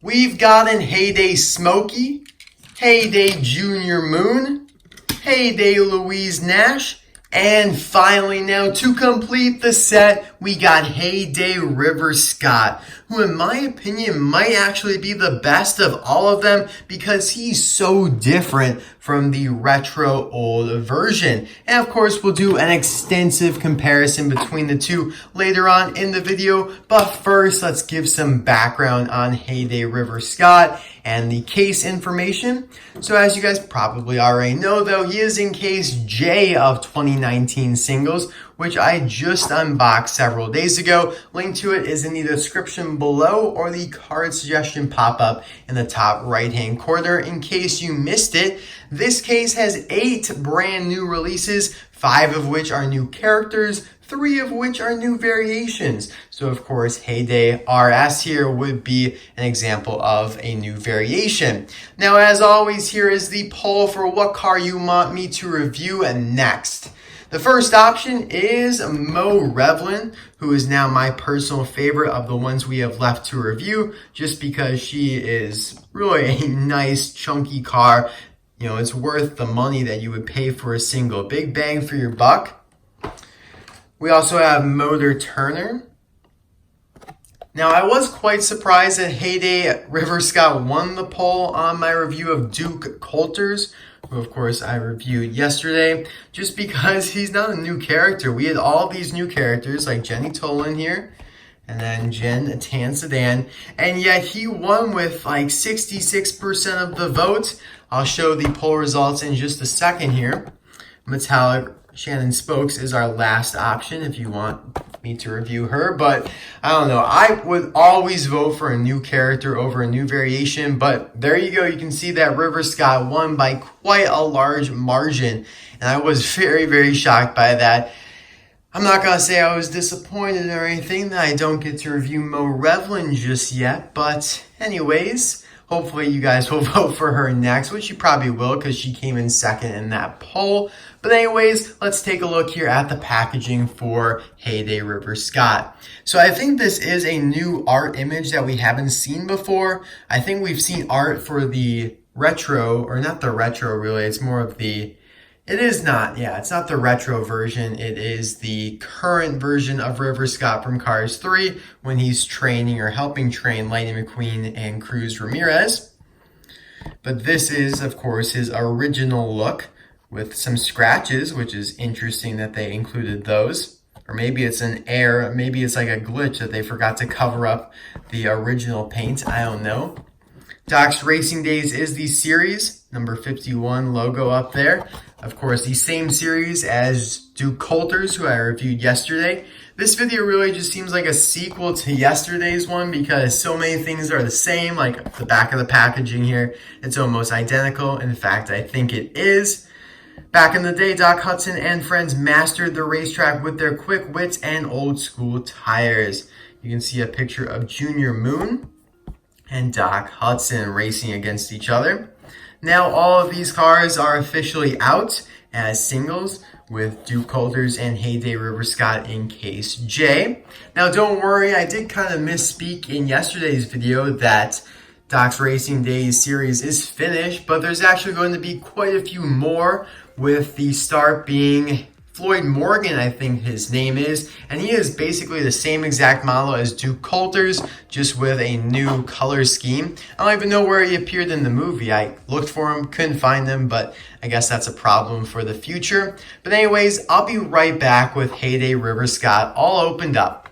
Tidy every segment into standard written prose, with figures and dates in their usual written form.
We've got an Heyday Smokey, Heyday Junior Moon, Heyday Louise Nash, and finally now to complete the set, we got Heyday River Scott, who in my opinion might actually be the best of all of them because he's so different from the retro old version. And of course we'll do an extensive comparison between the two later on in the video, but first let's give some background on Heyday River Scott and the case information. So as you guys probably already know though, he is in case J of 2019 singles, which I just unboxed several days ago. Link to it is in the description below or the card suggestion pop-up in the top right-hand corner in case you missed it. This case has 8 brand new releases, 5 of which are new characters, 3 of which are new variations. So of course, Heyday RS here would be an example of a new variation. Now, as always, here is the poll for what car you want me to review next. The first option is Revlin, who is now my personal favorite of the ones we have left to review, just because she is really a nice, chunky car. You know, it's worth the money that you would pay for a single. Big bang for your buck. We also have Motor Turner. Now, I was quite surprised that Heyday River Scott won the poll on my review of Duke Coulters, who of course I reviewed yesterday, just because he's not a new character. We had all these new characters like Jenni Towland here, and then Tansedan, and yet he won with like 66% of the vote. I'll show the poll results in just a second here. Mattel Shannon Spokes is our last option if you want me to review her, but I don't know. I would always vote for a new character over a new variation, but there you go. You can see that River Scott won by quite a large margin, and I was very, very shocked by that. I'm not going to say I was disappointed or anything that I don't get to review Revlin just yet, but anyways, hopefully you guys will vote for her next, which you probably will because she came in second in that poll. But anyways, let's take a look here at the packaging for Heyday River Scott. So I think this is a new art image that we haven't seen before. I think we've seen art for the retro, or not the retro really, it's more of the, it's not the retro version. It is the current version of River Scott from Cars 3 when he's training or helping train Lightning McQueen and Cruz Ramirez. But this is, of course, his original look with some scratches, which is interesting that they included those. Or maybe it's an error, maybe it's like a glitch that they forgot to cover up the original paint. I don't know. Doc's Racing Days is the series, number 51 logo up there. Of course, the same series as Duke Coulters, who I reviewed yesterday. This video really just seems like a sequel to yesterday's one because so many things are the same, like the back of the packaging here. It's almost identical. In fact, I think it is. Back in the day, Doc Hudson and friends mastered the racetrack with their quick wits and old school tires. You can see a picture of Junior Moon and Doc Hudson racing against each other. Now all of these cars are officially out as singles with Duke Coulters and Heyday River Scott in case J. Now don't worry, I did kind of misspeak in yesterday's video that Doc's Racing Days series is finished, but there's actually going to be quite a few more, with the start being Floyd Morgan, I think his name is, and he is basically the same exact model as Duke Coulters, just with a new color scheme. I don't even know where he appeared in the movie. I looked for him, couldn't find him, but I guess that's a problem for the future. But anyways, I'll be right back with Heyday River Scott all opened up.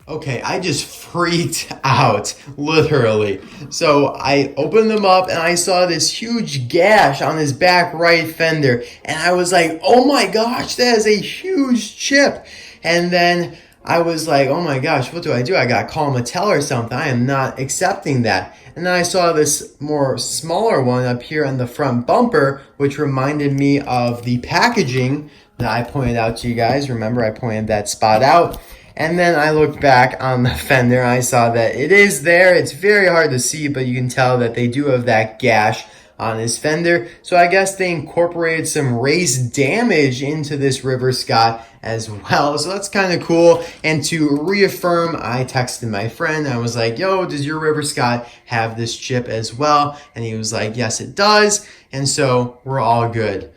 Okay, I just freaked out, literally. So I opened them up and I saw this huge gash on his back right fender. And I was like, oh my gosh, that is a huge chip. And then I was like, oh my gosh, what do? I gotta call Mattel or something. I am not accepting that. And then I saw this more smaller one up here on the front bumper, which reminded me of the packaging that I pointed out to you guys. Remember, I pointed that spot out. And then I looked back on the fender and I saw that it is there. It's very hard to see, but you can tell that they do have that gash on his fender. So I guess they incorporated some race damage into this River Scott as well. So that's kind of cool. And to reaffirm, I texted my friend. I was like, yo, does your River Scott have this chip as well? And he was like, yes, it does. And so we're all good.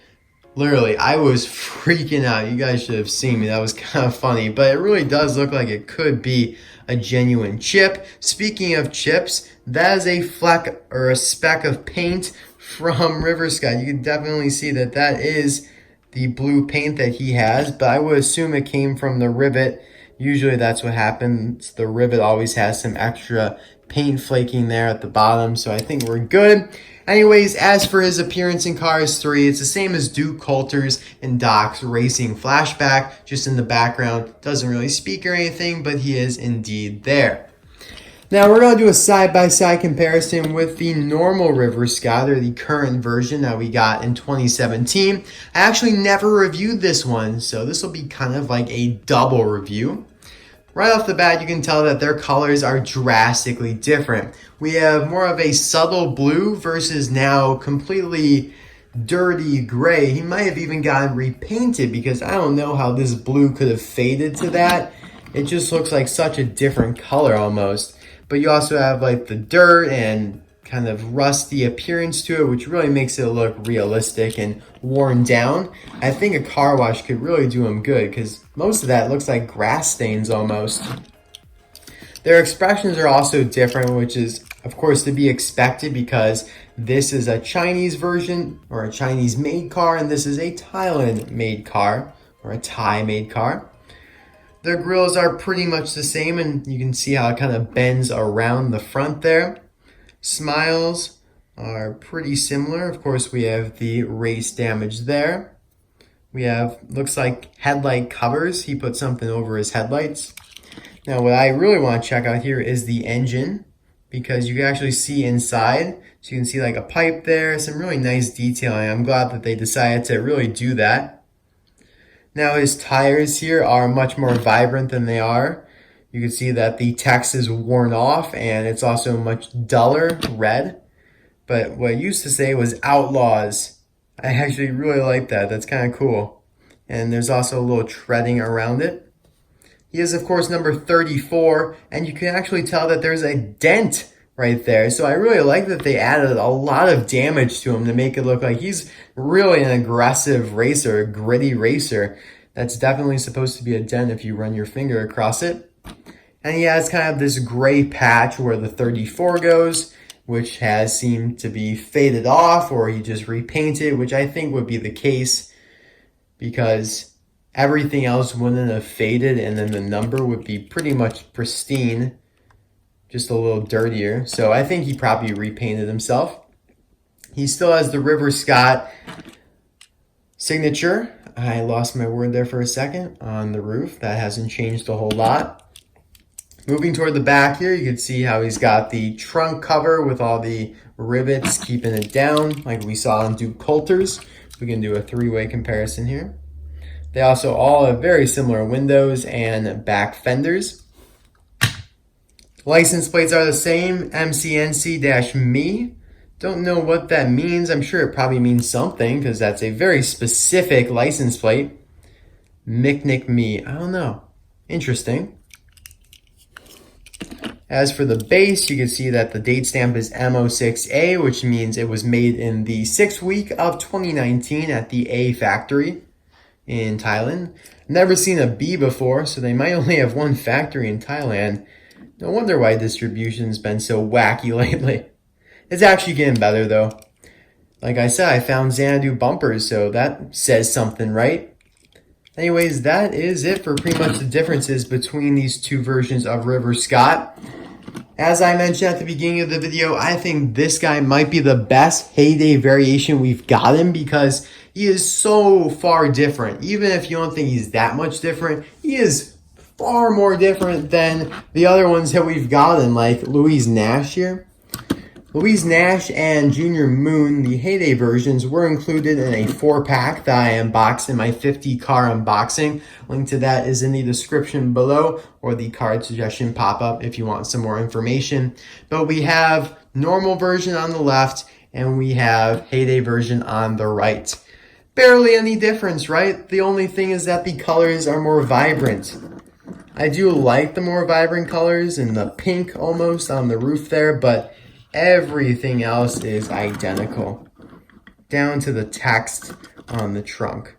Literally, I was freaking out. You guys should have seen me. That was kind of funny, but it really does look like it could be a genuine chip. Speaking of chips, that is a fleck or a speck of paint from River Scott. You can definitely see that that is the blue paint that he has, but I would assume it came from the rivet. Usually that's what happens. The rivet always has some extra paint flaking there at the bottom, so I think we're good. Anyways, as for his appearance in Cars 3, it's the same as Duke Coulters and Doc's Racing Flashback, just in the background. Doesn't really speak or anything, but he is indeed there. Now we're going to do a side-by-side comparison with the normal River Scott, or the current version that we got in 2017. I actually never reviewed this one, so this will be kind of like a double review. Right off the bat, you can tell that their colors are drastically different. We have more of a subtle blue versus now completely dirty gray. He might have even gotten repainted because I don't know how this blue could have faded to that. It just looks like such a different color almost. But you also have like the dirt and kind of rusty appearance to it, which really makes it look realistic and worn down. I think a car wash could really do him good because most of that looks like grass stains almost. Their expressions are also different, which is of course to be expected because this is a Chinese version or a Chinese made car and this is a Thailand made car or a Thai made car. Their grills are pretty much the same and you can see how it kind of bends around the front there. Smiles are pretty similar. Of course, we have the race damage there. We have, looks like headlight covers. He put something over his headlights. Now, what I really want to check out here is the engine because you can actually see inside. So you can see like a pipe there, some really nice detailing. I'm glad that they decided to really do that. Now, his tires here are much more vibrant than they are. You can see that the text is worn off and it's also much duller red. But what it used to say was Outlaws. I actually really like that. That's kind of cool. And there's also a little treading around it. He is, of course, number 34. And you can actually tell that there's a dent right there. So I really like that they added a lot of damage to him to make it look like he's really an aggressive racer, a gritty racer. That's definitely supposed to be a dent if you run your finger across it. And he has kind of this gray patch where the 34 goes, which has seemed to be faded off or he just repainted, which I think would be the case because everything else wouldn't have faded and then the number would be pretty much pristine, just a little dirtier. So I think he probably repainted himself. He still has the River Scott signature. I lost my word there for a second on the roof. That hasn't changed a whole lot. Moving toward the back here, you can see how he's got the trunk cover with all the rivets keeping it down like we saw on Duke Coulters. We can do a three-way comparison here. They also all have very similar windows and back fenders. License plates are the same, MCNC-ME. Don't know what that means. I'm sure it probably means something because that's a very specific license plate. McNick-Me, I don't know. Interesting. As for the base, you can see that the date stamp is MO6A, which means it was made in the 6th week of 2019 at the A factory in Thailand. Never seen a B before, so they might only have one factory in Thailand. No wonder why distribution's been so wacky lately. It's actually getting better though. Like I said, I found Xanadu bumpers, so that says something, right? Anyways, that is it for pretty much the differences between these two versions of River Scott. As I mentioned at the beginning of the video, I think this guy might be the best Heyday variation we've gotten because he is so far different. Even if you don't think he's that much different, he is far more different than the other ones that we've gotten, like Louise Nash here. Louise Nash and Junior Moon, the Heyday versions, were included in a 4-pack that I unboxed in my 50 car unboxing. Link to that is in the description below or the card suggestion pop-up if you want some more information. But we have normal version on the left and we have Heyday version on the right. Barely any difference, right? The only thing is that the colors are more vibrant. I do like the more vibrant colors and the pink almost on the roof there, but everything else is identical, down to the text on the trunk.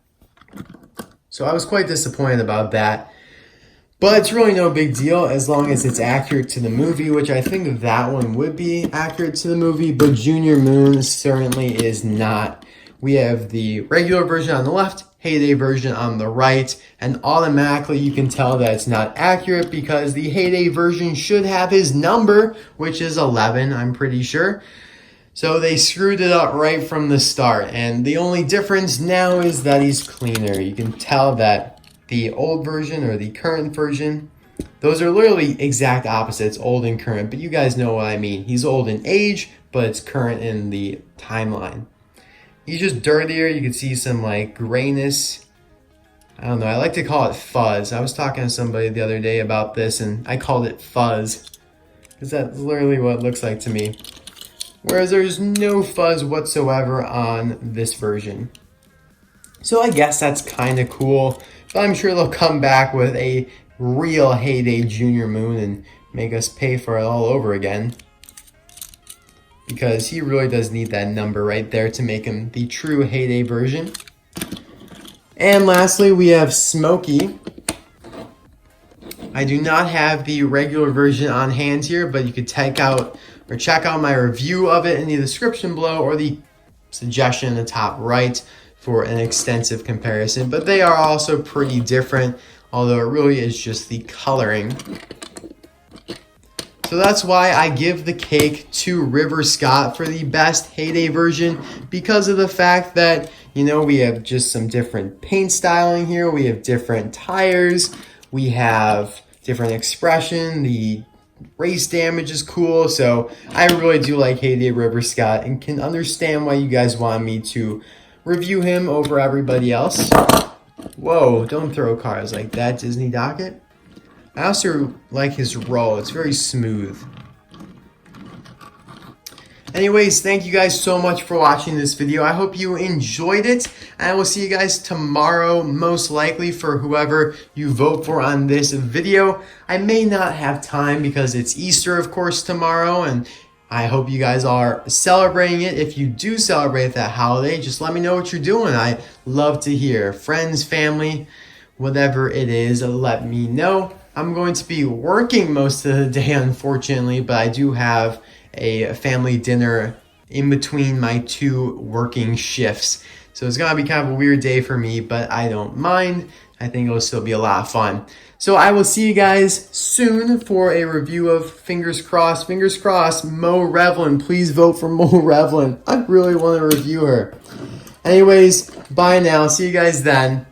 So I was quite disappointed about that. But it's really no big deal as long as it's accurate to the movie, which I think that one would be accurate to the movie, but Junior Moon certainly is not. We have the regular version on the left, Heyday version on the right, and automatically you can tell that it's not accurate because the Heyday version should have his number, which is 11, I'm pretty sure. So they screwed it up right from the start, and the only difference now is that he's cleaner. You can tell that the old version or the current version, those are literally exact opposites, old and current, but you guys know what I mean. He's old in age, but it's current in the timeline. He's just dirtier. You can see some like grayness. I don't know, I like to call it fuzz. I was talking to somebody the other day about this and I called it fuzz because that's literally what it looks like to me. Whereas there's no fuzz whatsoever on this version. So I guess that's kind of cool. But I'm sure they'll come back with a real Heyday Junior Moon and make us pay for it all over again. Because he really does need that number right there to make him the true Heyday version. And lastly, we have Smokey. I do not have the regular version on hand here, but you could check out my review of it in the description below or the suggestion in the top right for an extensive comparison, but they are also pretty different, although it really is just the coloring. So that's why I give the cake to River Scott for the best Heyday version, because of the fact that, you know, we have just some different paint styling here, we have different tires, we have different expression, the race damage is cool, so I really do like Heyday River Scott and can understand why you guys want me to review him over everybody else. Whoa, don't throw cars like that, Disney Docket. I also like his roll, it's very smooth. Anyways, thank you guys so much for watching this video. I hope you enjoyed it. And I will see you guys tomorrow, most likely, for whoever you vote for on this video. I may not have time because it's Easter, of course, tomorrow, and I hope you guys are celebrating it. If you do celebrate that holiday, just let me know what you're doing. I love to hear. Friends, family, whatever it is, let me know. I'm going to be working most of the day, unfortunately, but I do have a family dinner in between my 2 working shifts. So it's going to be kind of a weird day for me, but I don't mind. I think it'll still be a lot of fun. So I will see you guys soon for a review of, fingers crossed, Mo Revlin. Please vote for Mo Revlin. I really want to review her. Anyways, bye now. See you guys then.